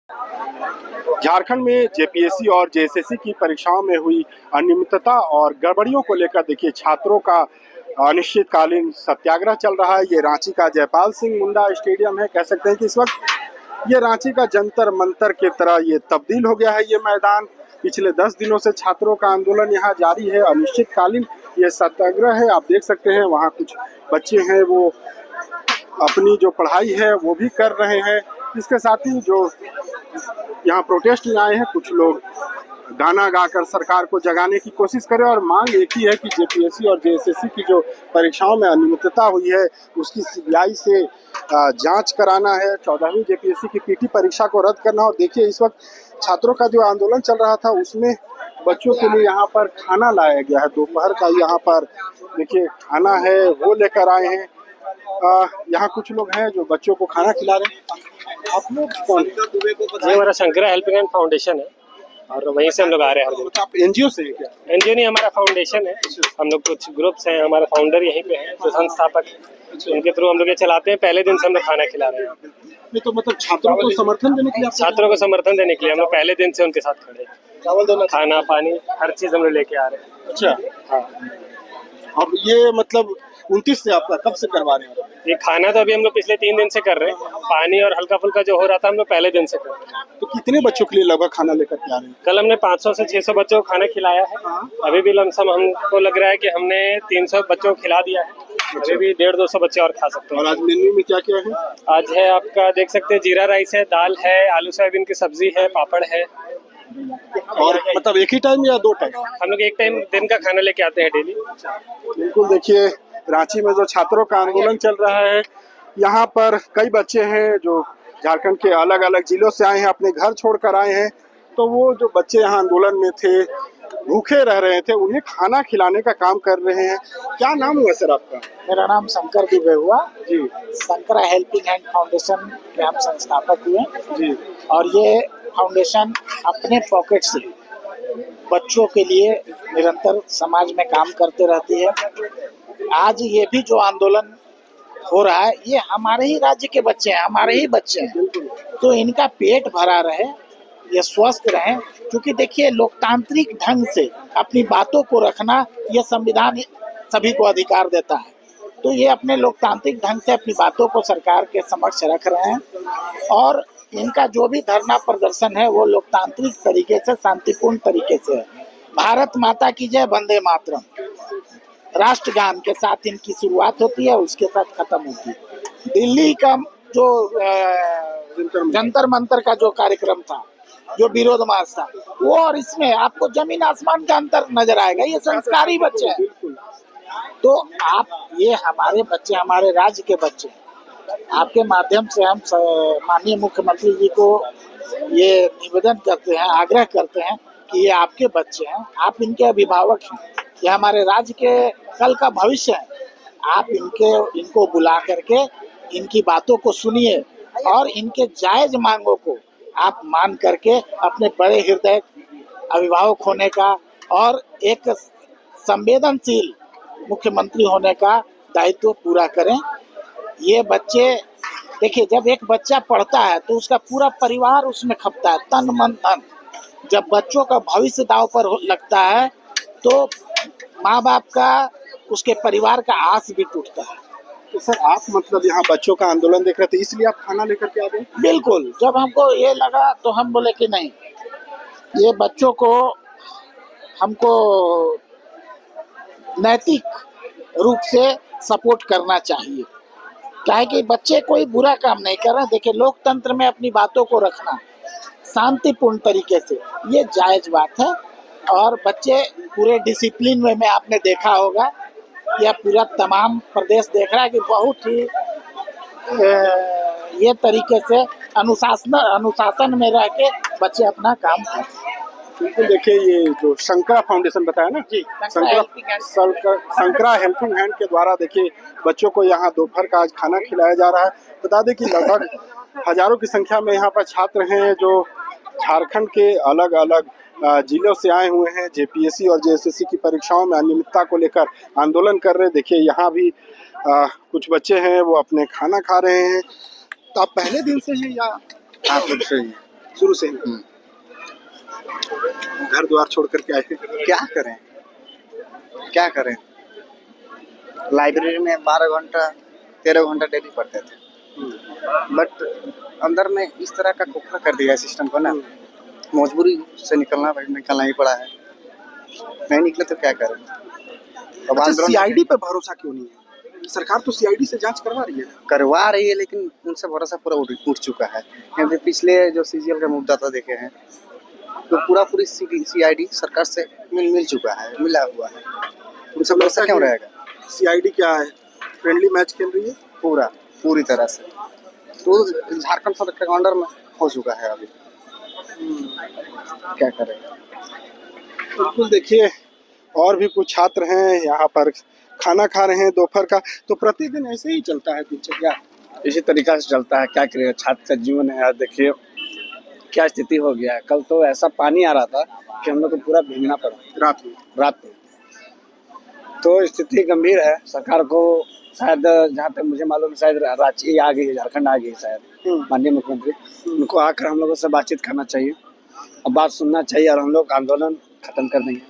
झारखंड में जेपीएससी और जेएसएससी की परीक्षाओं में हुई अनियमितता और गड़बड़ियों को लेकर देखिए छात्रों का अनिश्चितकालीन सत्याग्रह चल रहा है। ये रांची का जयपाल सिंह मुंडा स्टेडियम है। कह सकते हैं कि इस वक्त ये रांची का जंतर मंतर की तरह ये तब्दील हो गया है। ये मैदान पिछले 10 दिनों से छात्रों का आंदोलन यहाँ जारी है। अनिश्चितकालीन ये सत्याग्रह है। आप देख सकते हैं वहाँ कुछ बच्चे हैं वो अपनी जो पढ़ाई है वो भी कर रहे हैं। इसके साथ ही जो यहाँ प्रोटेस्ट में आए हैं कुछ लोग गाना गाकर सरकार को जगाने की कोशिश करें और मांग एक ही है कि जेपीएससी और जेएसएससी की जो परीक्षाओं में अनियमितता हुई है उसकी सीबीआई से जांच कराना है। 14वीं जेपीएससी की पीटी परीक्षा को रद्द करना। और देखिए इस वक्त छात्रों का जो आंदोलन चल रहा था उसमें बच्चों के लिए यहाँ पर खाना लाया गया है। दोपहर का यहाँ पर देखिए खाना है वो लेकर आए हैं। यहाँ कुछ लोग हैं जो बच्चों को खाना खिला रहे हैं। आप लोग कौन? ये हमारा शंकरा हेल्पिंग हैंड फाउंडेशन है और वहीं से हम लोग आ रहे हैं हर दिन। तो आप एनजीओ से हैं क्या? एनजीओ नहीं, हमारा फाउंडेशन है। हम लोग कुछ ग्रुप्स हैं, हमारा फाउंडर यहीं पे हैं जो संस्थापक, उनके थ्रू हम लोग ये चलाते हैं। पहले दिन से हम लोग खाना खिला रहे हैं। नहीं तो मतलब छात्रों को समर्थन देने के लिए? छात्रों को समर्थन देने के लिए हम लोग पहले दिन से उनके साथ खड़े हैं। चावल देना, खाना पानी हर चीज हम लोग लेके आ रहे हैं। अच्छा हाँ, अब ये मतलब 29 से आपका कब से करवा रहे हैं? ये खाना तो अभी हम लोग पिछले 3 दिन से कर रहे हैं। पानी और हल्का फुल्का जो हो रहा था हम लोग पहले दिन से कर रहे हैं। तो कितने बच्चों के लिए लगभग खाना लेकर के आ रहे हैं? कल हमने 500 से 600 बच्चों को खाना खिलाया है। अभी भी लमसम हमको लग रहा है कि हमने 300 बच्चों को खिला दिया है। अभी भी 150-200 बच्चे और खा सकते हैं। और आज मेन्यू में क्या क्या है? आज है आपका देख सकते हैं जीरा राइस है, दाल है, आलू सोयाबीन की सब्जी है, पापड़ है। और मतलब एक ही टाइम या 2 टाइम? हम लोग एक टाइम दिन का खाना लेके आते हैं डेली। बिल्कुल, देखिए रांची में जो छात्रों का आंदोलन चल रहा है यहाँ पर कई बच्चे हैं जो झारखंड के अलग अलग जिलों से आए हैं, अपने घर छोड़कर आए हैं। तो वो जो बच्चे यहाँ आंदोलन में थे, भूखे रह रहे थे, उन्हें खाना खिलाने का काम कर रहे हैं। क्या नाम हुआ सर आपका? मेरा नाम शंकर दुबे हुआ जी। शंकरा हेल्पिंग हैंड फाउंडेशन के हम संस्थापक हुए जी। और ये फाउंडेशन अपने पॉकेट से बच्चों के लिए निरंतर समाज में काम करते रहती है। आज ये भी जो आंदोलन हो रहा है ये हमारे ही राज्य के बच्चे हैं, हमारे ही बच्चे हैं। तो इनका पेट भरा रहे, ये स्वस्थ रहें, क्योंकि देखिए लोकतांत्रिक ढंग से अपनी बातों को रखना ये संविधान सभी को अधिकार देता है। तो ये अपने लोकतांत्रिक ढंग से अपनी बातों को सरकार के समक्ष रख रहे हैं और इनका जो भी धरना प्रदर्शन है वो लोकतांत्रिक तरीके से, शांतिपूर्ण तरीके से है। भारत माता की जय, वंदे मातरम राष्ट्रगान के साथ इनकी शुरुआत होती है, उसके साथ खत्म होती है। दिल्ली का जो जंतर मंतर का जो कार्यक्रम था, जो विरोध मार्च था, वो और इसमें आपको जमीन आसमान का अंतर नजर आएगा। ये संस्कारी बच्चे हैं। तो आप ये हमारे बच्चे, हमारे राज्य के बच्चे, आपके माध्यम से हम माननीय मुख्यमंत्री जी को ये निवेदन करते हैं, आग्रह करते हैं कि ये आपके बच्चे हैं, आप इनके अभिभावक हैं, ये हमारे राज्य के कल का भविष्य है। आप इनको बुला करके इनकी बातों को सुनिए और इनके जायज मांगों को आप मान करके अपने बड़े हृदय अभिभावक होने का और एक संवेदनशील मुख्यमंत्री होने का दायित्व पूरा करें। ये बच्चे देखिए, जब एक बच्चा पढ़ता है तो उसका पूरा परिवार उसमें खपता है, तन मन धन। जब बच्चों का भविष्य दांव पर लगता है तो माँ बाप का, उसके परिवार का आस भी टूटता है। तो सर आप मतलब यहाँ बच्चों का आंदोलन देख रहे थे इसलिए आप खाना लेकर के आ गए? बिल्कुल, जब हमको ये लगा तो हम बोले कि नहीं, ये बच्चों को हमको नैतिक रूप से सपोर्ट करना चाहिए। क्या है कि बच्चे कोई बुरा काम नहीं कर रहे। देखिए लोकतंत्र में अपनी बातों को रखना शांतिपूर्ण तरीके से ये जायज बात है और बच्चे पूरे डिसिप्लिन में आपने देखा होगा, यह पूरा तमाम प्रदेश देख रहा है कि बहुत ही ये तरीके से अनुशासन में रह के बच्चे अपना काम करते हैं। बिल्कुल, देखिए ये जो शंकरा फाउंडेशन बताया ना जी, शंकरा हेल्पिंग हैंड के द्वारा देखिए बच्चों को यहाँ दोपहर का आज खाना खिलाया जा रहा है। बता दें कि लगभग हजारों की संख्या में यहाँ पर छात्र हैं जो झारखंड के अलग अलग जिलों से आए हुए हैं। जेपीएससी और जेएसएससी की परीक्षाओं में अनियमितता को लेकर आंदोलन कर रहे हैं। देखिए यहाँ भी कुछ बच्चे हैं वो अपने खाना खा रहे हैं। तो आप पहले दिन से हैं या? हाँ, तब से ही। शुरू से ही घर द्वार छोड़ करके आए? क्या करें, क्या करें। लाइब्रेरी में 12 घंटा 13 घंटा डेली पढ़ते थे, बट अंदर में इस तरह का खोखला कर दिया है सिस्टम को ना, मजबूरी से निकलना ही पड़ा है। नहीं निकले तो क्या करें। अब अच्छा, आंदोलन सीआईडी पे भरोसा क्यों नहीं है? सरकार तो सीआईडी से जांच करवा रही है। करवा रही है, लेकिन उनसे भरोसा पूरा उठ चुका है। क्योंकि पिछले जो सीजीएल का मुद्दा था देखे हैं, तो पूरी सीआईडी सरकार से मिल चुका है, मिला हुआ है। उनसे भरोसा क्यों रहेगा? सीआईडी क्या है, फ्रेंडली मैच खेल रही है पूरी तरह से। तो झारखंड सरकार के अंडर में हो चुका है अभी, क्या करें। बिल्कुल, देखिए और भी कुछ छात्र हैं यहाँ पर खाना खा रहे हैं दोपहर का। तो प्रतिदिन ऐसे ही चलता है दिनचर्या? इसी तरीका से चलता है, क्या करेगा। छात्र का जीवन है, देखिए क्या स्थिति हो गया है। कल तो ऐसा पानी आ रहा था कि हम लोग को पूरा भीगना पड़ा रात में। तो स्थिति गंभीर है। सरकार को शायद, जहाँ तक मुझे मालूम है, शायद रांची आ गई है, झारखंड आ गई है शायद माननीय मुख्यमंत्री। उनको आकर हम लोगों से बातचीत करना चाहिए और बात सुनना चाहिए, और हम लोग आंदोलन खत्म कर देंगे।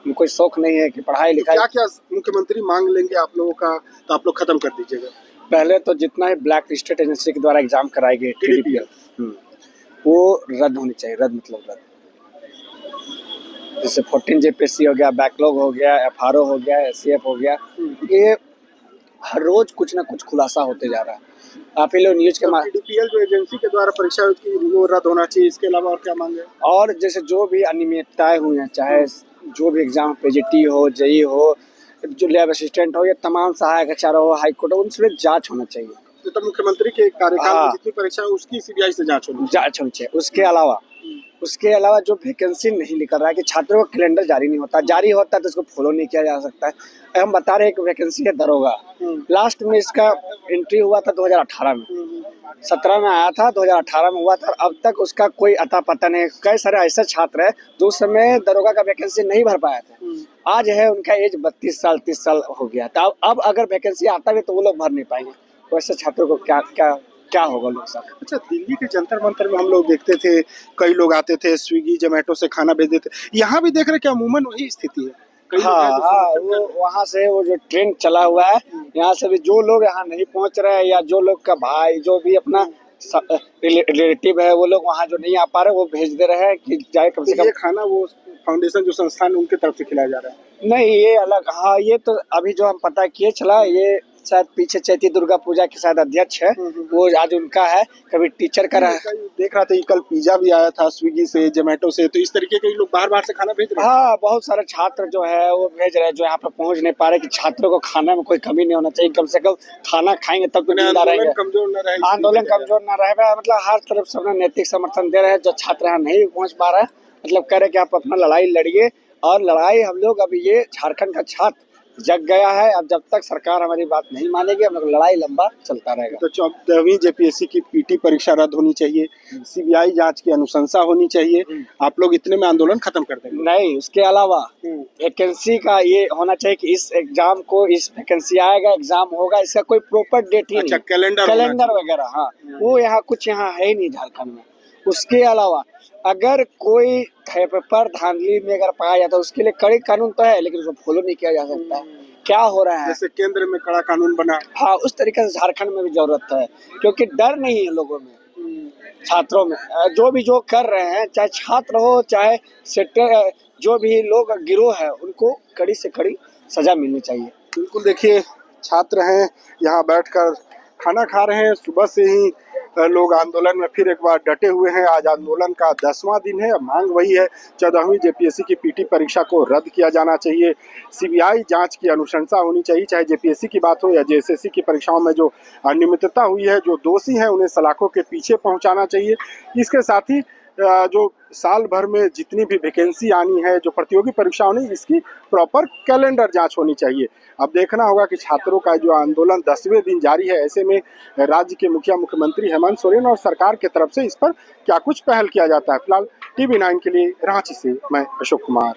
उनको कोई शौक नहीं है कि पढ़ाई लिखाई। क्या क्या मुख्यमंत्री मांग लेंगे आप लोगों का, तो आप लोग खत्म कर दीजिएगा? पहले तो जितना ही ब्लैक लिस्टेड एजेंसी के द्वारा एग्जाम कराए गए TDPL, वो रद्द होनी चाहिए। रद्द मतलब रद्द। जैसे 14 JPSC हो गया, बैकलॉग हो गया, FRO हो गया, SCF हो गया, ये हर रोज कुछ ना कुछ खुलासा होते जा रहा है। आप ही लोग न्यूज के TDPL जो एजेंसी के द्वारा परीक्षा हुई थी वो रद्द होना चाहिए। इसके अलावा और क्या मांगे? और जैसे जो भी अनियमितताएं हुई हैं, चाहे जो भी एग्जाम PGT हो, JEE हो, जो लैब असिस्टेंट हो, या तमाम सहायक आचार्य हो, हाईकोर्ट हो, उनसे जांच होना चाहिए। तो मुख्यमंत्री के कार्यकाल में जितनी परीक्षा है उसकी सीबीआई से जांच होनी चाहिए। उसके अलावा जो वैकेंसी नहीं निकल रहा है, कि छात्रों का कैलेंडर जारी नहीं होता, जारी होता है तो उसको फॉलो नहीं किया जा सकता है। हम बता रहे हैं कि वैकेंसी है दरोगा, लास्ट में इसका एंट्री हुआ था 2018 में, 17 में आया था, 2018 में हुआ था, और अब तक उसका कोई अता पता नहीं। कई सारे ऐसे छात्र हैं जो उस समय दरोगा का वैकेंसी नहीं भर पाया था। आज है उनका एज 32 साल 30 साल हो गया था। अब अगर वैकेंसी आता भी तो वो लोग भर नहीं पाएंगे। तो ऐसे छात्रों को क्या होगा लोग साहब। अच्छा, दिल्ली के जंतर मंतर में हम लोग देखते थे, कई लोग आते थे, स्विगी जोमेटो से खाना भेज देते। यहाँ भी देख रहे क्या अमूमन वही स्थिति है? हाँ, वो वहाँ से वो जो ट्रेन चला हुआ है, यहाँ से भी जो लोग यहाँ नहीं पहुँच रहे हैं, या जो लोग का भाई जो भी अपना रिलेटिव है, वो लोग वहाँ जो नहीं आ पा रहे, वो भेज दे रहे हैं कि जाए कम से कम। ये खाना वो फाउंडेशन जो संस्थान उनके तरफ से खिलाया जा रहा है? नहीं, ये अलग। हाँ, ये तो अभी जो हम पता किए चला, ये शायद पीछे चैती दुर्गा पूजा के शायद अध्यक्ष है, वो आज उनका है। कभी टीचर का रहा। देख रहा था कल पिज्जा भी आया था स्विगी से, जोमेटो से। तो इस तरीके के लोग बाहर से खाना भेज रहे हैं। हाँ, बहुत सारे छात्र जो है वो भेज रहे हैं, जो यहाँ पर पहुँच नहीं पा रहे। कि छात्रों को खाने में कोई कमी नहीं होना चाहिए, कम से कम खाना खाएंगे तब तो जिंदा रहेंगे, आंदोलन कमजोर न रहे। मतलब हर तरफ से अपना नैतिक समर्थन दे रहे हैं। जो छात्र यहाँ नहीं पहुँच पा रहे हैं, मतलब कह रहे कि आप अपना लड़ाई लड़िए, और लड़ाई हम लोग अभी ये झारखंड का छात्र जग गया है। अब जब तक सरकार हमारी बात नहीं मानेगी, हम लोग लड़ाई लंबा चलता रहेगा। तो 14वीं JPSC की PT परीक्षा रद्द होनी चाहिए, CBI जांच की अनुशंसा होनी चाहिए। आप लोग इतने में आंदोलन खत्म कर देंगे? नहीं, उसके अलावा वैकेंसी का ये होना चाहिए कि इस एग्जाम को, इस वैकेंसी आएगा, एग्जाम होगा, इसका कोई प्रॉपर डेट ही नहीं, कैलेंडर वगैरह। हाँ, वो यहाँ कुछ यहाँ है ही नहीं झारखंड में। उसके अलावा अगर कोई पेपर धांधली में अगर पाया जाता है, उसके लिए कड़ी कानून तो है, लेकिन उसको फॉलो नहीं किया जा सकता है। क्या हो रहा है, जैसे केंद्र में कड़ा कानून बना। हाँ, उस तरीके से झारखंड में भी जरूरत है, क्योंकि डर नहीं है लोगों में, छात्रों में। जो कर रहे हैं, चाहे छात्र हो, चाहे सेक्टर, जो भी लोग गिरोह है, उनको कड़ी से कड़ी सजा मिलनी चाहिए। बिल्कुल, देखिए छात्र हैं यहाँ बैठकर खाना खा रहे हैं। सुबह से ही लोग आंदोलन में फिर एक बार डटे हुए हैं। आज आंदोलन का 10वां दिन है। मांग वही है, 14वीं JPSC की PT परीक्षा को रद्द किया जाना चाहिए। CBI जांच की अनुशंसा होनी चाहिए, चाहे JPSC की बात हो या JSSC की परीक्षाओं में जो अनियमितता हुई है, जो दोषी हैं उन्हें सलाखों के पीछे पहुंचाना चाहिए। इसके साथ ही जो साल भर में जितनी भी वैकेंसी आनी है, जो प्रतियोगी परीक्षा होनी, इसकी प्रॉपर कैलेंडर जांच होनी चाहिए। अब देखना होगा कि छात्रों का जो आंदोलन 10वें दिन जारी है, ऐसे में राज्य के मुख्यमंत्री हेमंत सोरेन और सरकार की तरफ से इस पर क्या कुछ पहल किया जाता है। फिलहाल TV9 के लिए रांची से मैं अशोक कुमार।